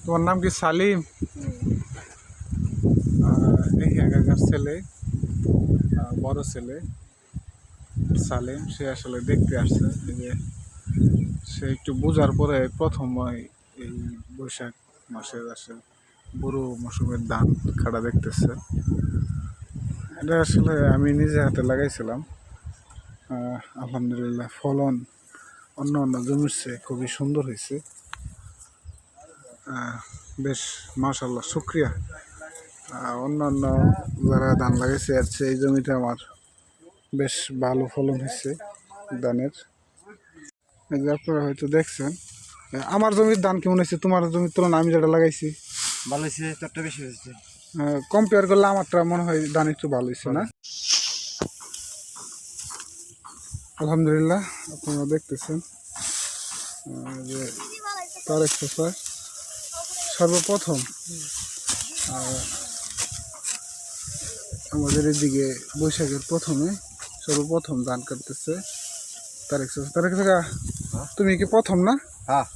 তোমার নাম কি সালিম? এই একাকার ছেলে, বড় ছেলে সালিম, সে আসলে দেখতে আসছে যে সে একটু বোঝার পরে প্রথম এই বৈশাখ মাসের আসে বুড়ো মৌসুমের ধান কাটা দেখতেছে। এটা আসলে আমি নিজে হাতে লাগাইছিলাম। আলহামদুলিল্লাহ ফলন অন্য অন্য জমির চেয়ে খুবই সুন্দর হয়েছে। বেশ মাশাল্লাহ, শুক্রিয়া। অন্যান্য যারা ধান লাগাইছে এর চেয়ে এই জমিতে আমার বেশ ভালো ফলন হয়েছে ধানের। এই যে আপনারা হয়তো দেখছেন আমার জমির ধান কেমন হয়েছে তোমার জমির তুলনায় আমি যেটা লাগাইছি। ভালো হয়েছে, তোরটা বেশি হয়েছে। কম্পেয়ার করলে আমারটা মনে হয় ধান একটু ভালো হয়েছে না? আলহামদুলিল্লাহ, আপনারা দেখতেছেন যে তারেক চাচা সর্বপ্রথম আমাদের এদিকে বৈশাখের সর্বপ্রথম ধান কাটতেছে তারেক চাচা। তারেক চাচা, তুমি কি প্রথম না? হ্যাঁ,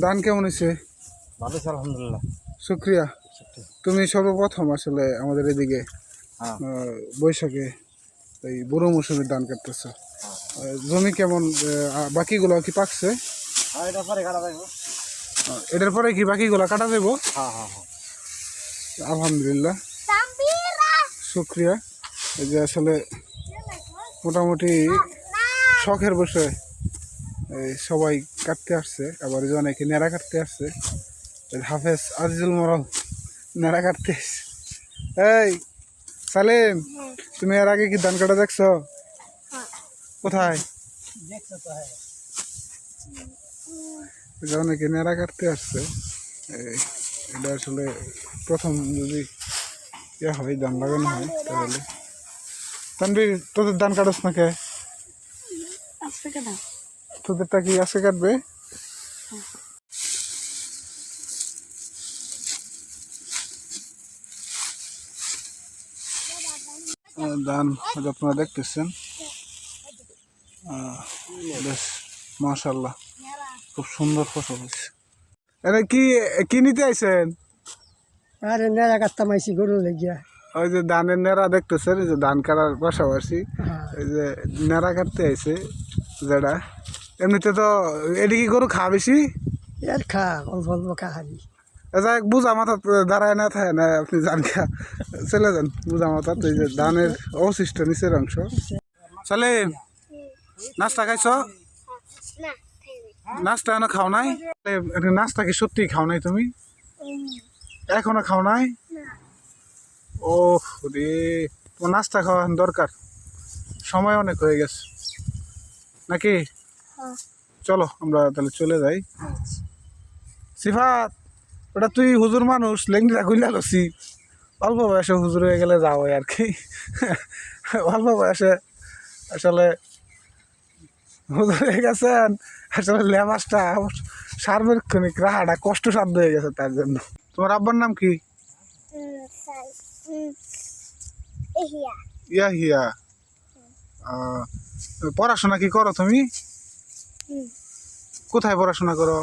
ধান কেমন হয়েছে? ভালো হয়েছে আলহামদুলিল্লাহ। শুক্রিয়া। তুমি সর্বপ্রথম আসলে আমাদের এদিকে হ্যাঁ, বৈশাখে এই বুড়ো মৌসুমের ধান কাটতেছে। জমি কেমন? বাকিগুলো কি পাকছে? এটা পরে কাটা যাইব। এটার পরে কি বাকিগুলো কাটা যাবো? হ্যাঁ হ্যাঁ হ্যাঁ, আলহামদুলিল্লাহ, শুক্রিয়া। এই যে আসলে মোটামুটি শখের বসে এই সবাই কাটতে আসছে, আবার এই যে অনেকে নেড়া কাটতে আসছে। হাফেজ আজিজুল মরল নেড়া কাটতে আসছে। এই সালেম, তুমি এর আগে কি ধান কাটা দেখছো? কোথায়? অনেকে নেড়া কাটতে আসছে। এটা আসলে প্রথম যদি ইয়ে হয়, ধান লাগানো হয়, তাহলে তানবীর তোদের ধান কাটস না কে? তোদেরটা কি আজকে কাটবে? ধান আপনারা দেখতেছেন, বেশ মাশাআল্লাহ খুব সুন্দর ফসল হয়েছে। এটা কি কি নিতে আইছেন? আরে নেড়া কাটতাম আইসি গরু লেগিয়া। ওই যে ধানের নেড়া দেখতেছেন, এই যে ধান কাটার পাশাপাশি এই যে নেড়া কাটতে আইছে যেটা। এমনিতে তো এদিকে গরু খা বেশি, এর খা অল্প অল্প খা খাবি। যাই বুঝা মাথা দাঁড়ায় না থাকে না, আপনি ধান খা চলে যান বুঝা মাথা। এই যে ধানের অবশিষ্ট নিচের অংশ। চলে নাস্তা খাইছ? নাস্তা এখনো খাও নাই? নাস্তা কি সত্যি খাও নাই তুমি? এখনো খাও নাই? ও রে, তোমার নাস্তা খাওয়া দরকার, সময় অনেক হয়ে গেছে নাকি? চলো আমরা তাহলে চলে যাই। সিফাত, ওটা তুই হুজুর মানুষ, লেংটা গুলা লসি, অল্প বয়সে হুজুর হয়ে গেলে যাও আর কি। অল্প বয়সে আসলে হুজুর হয়ে গেছেন, আসলে লেবাসটা সার্বক্ষণিক রাহাটা কষ্টসাধ্য হয়ে গেছে তার জন্য। তোমার আব্বার নাম কি? ইয়াহিয়া। পড়াশোনা কি করো তুমি? কোথায় পড়াশোনা করো?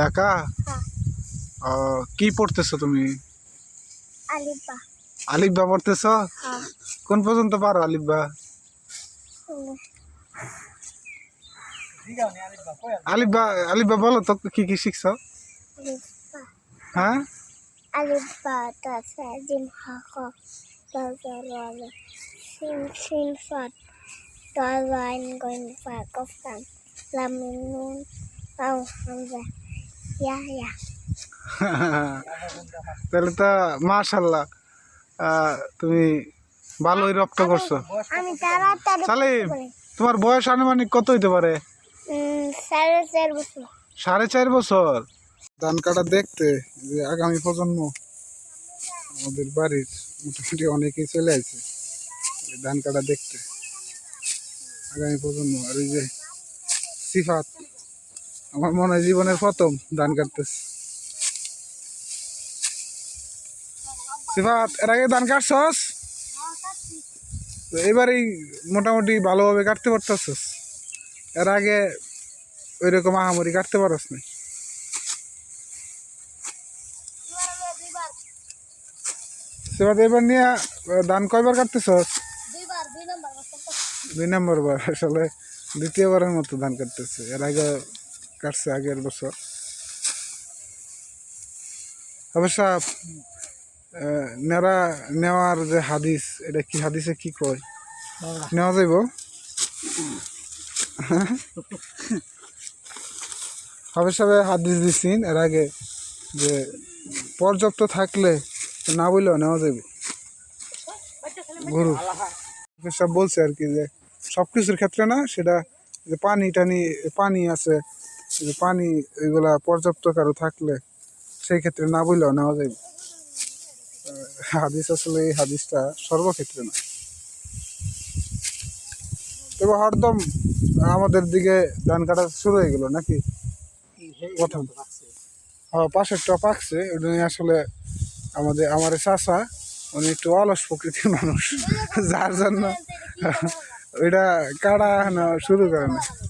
ঢাকা। কি পড়তেছো তুমি? আলিফবা পড়তেছো? কোন পর্যন্ত পারো আলিফবা? আলিফবা বলো তো, কি কি শিখছো? হ্যাঁ, Alif ba ta sa jim ha kho ta za ra la sin fat ta zain goin fa kof tan lam nun tau hamza ya ya. তাহলে তো মাশাআল্লাহ তুমি ভালোই রপ্ত করছো। আমি তাড়াতাড়ি সালিম, তোমার বয়স আনুমানিক কত হইতে পারে? 4.5 বছর। 4.5 বছর। ধান কাটা দেখতে যে আগামী প্রজন্ম আমাদের বাড়ির মোটামুটি অনেকেই চলে আসছে ধান কাটা দেখতে, আগামী প্রজন্ম। আর ওই যে সিফাত, আমার মনে হয় জীবনের প্রথম ধান কাটতেছে। সিফাত, এর আগে ধান কাটছস? এবারেই মোটামুটি ভালোভাবে কাটতে পারতেছস? এর আগে ওইরকম আহামরি কাটতে পারস না। সেবার এবার নিয়ে ধান কয়বার কাটতেছস? 2 নম্বর বার, আসলে দ্বিতীয়বারের মতো ধান কাটতেছে। এর আগে কাটছে আগের বছর। অবশ্য নেড়া নেওয়ার যে হাদিস, এটা কি হাদিসে কি কয়? নেওয়া যাইব? অবশ্য হাদিস দিচ্ছেন এর আগে যে পর্যাপ্ত থাকলে না বললেও নেওয়া যাবে গরু। সব বলছে আর কি যে সব কিছুর ক্ষেত্রে না, সেটা যে পানি আছে, যে পানি এগুলা পর্যাপ্ত কারো থাকলে সেই ক্ষেত্রে না বললেও নেওয়া যাবে। হাদিস আসলে এই হাদিসটা সর্বক্ষেত্রে না। তবে হরদম আমাদের দিকে ধান কাটা শুরু হয়ে গেল নাকি প্রথম? হ্যাঁ, পাশেরটা পাকছে। ওটা আসলে আমার চাচা, উনি একটু অলস প্রকৃতির মানুষ, যার জন্য ওইটা কাটা শুরু করে না।